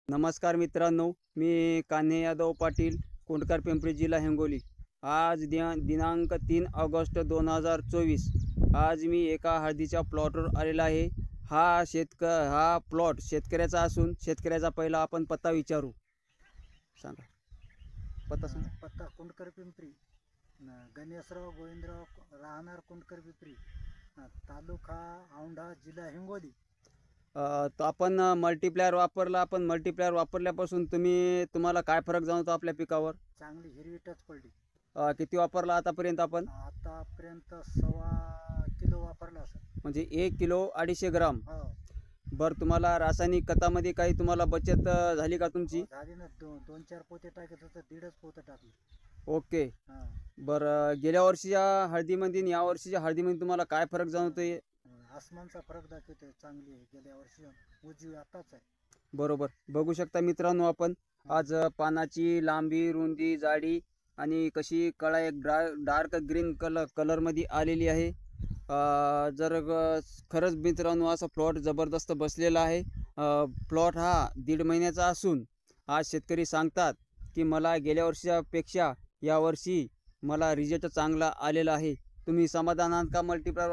नमस्कार मित्रांनो, मी कान्हे यादव पाटील, कोंडकर पिंपरी, जिल्हा हिंगोली। आज दिनांक 3 ऑगस्ट 2024। आज मी एका हळदीच्या प्लॉटवर आलेला आहे। हा प्लॉट शेतकऱ्याचा असून शेतकऱ्याचा पहिला आपण पत्ता विचारू। सांगा पत्ता सांगा। पत्ता कोंडकर पिंपरी, गणेशराव गोविंदराव, राहणार कोंडकर पिंपरी, तालुका औंढा, जिल्हा हिंगोली। तर आपण मल्टीप्लायर वापरला। आपण मल्टीप्लायर वापरल्यापासून तुम्हाला काय फरक जाणवतो आपल्या पिकावर? चांगली हिरवी टच पडली। किती वापरला आतापर्यंत आपण? आतापर्यंत 1.25 किलो वापरला असेल। म्हणजे 1 किलो 250 ग्राम। हो, बरं, तुम्हाला रासायनिक खतामध्ये काही तुम्हाला बचत झाली का तुमची? झाली ना। 2-4 पोते टाकत होतं, 1.5 पोते टाकले। ओके। बरं, गेल्या वर्षीच्या हळदीमध्ये आणि या वर्षीच्या हळदीमध्ये तुम्हाला काय फरक जाणवतोय? आसमानचा फरक दाखवतोय। चांगली आहे, गेल्या वर्षी उजवी आताच आहे। बरोबर, बघू शकता मित्रांनो आपण। आज पानाची लांबी, रुंदी, जाडी आणि कशी कळा एक डार्क ग्रीन कलरमध्ये आलेली आहे। खरंच मित्रांनो असा प्लॉट जबरदस्त बसलेला आहे। प्लॉट हा 1.5 महिन्याचा असून आज शेतकरी सांगतात की मला गेल्या वर्षीपेक्षा यावर्षी मला रिझल्ट चांगला आलेला आहे। तुम्ही समाधान आहात का मल्टीप्लायर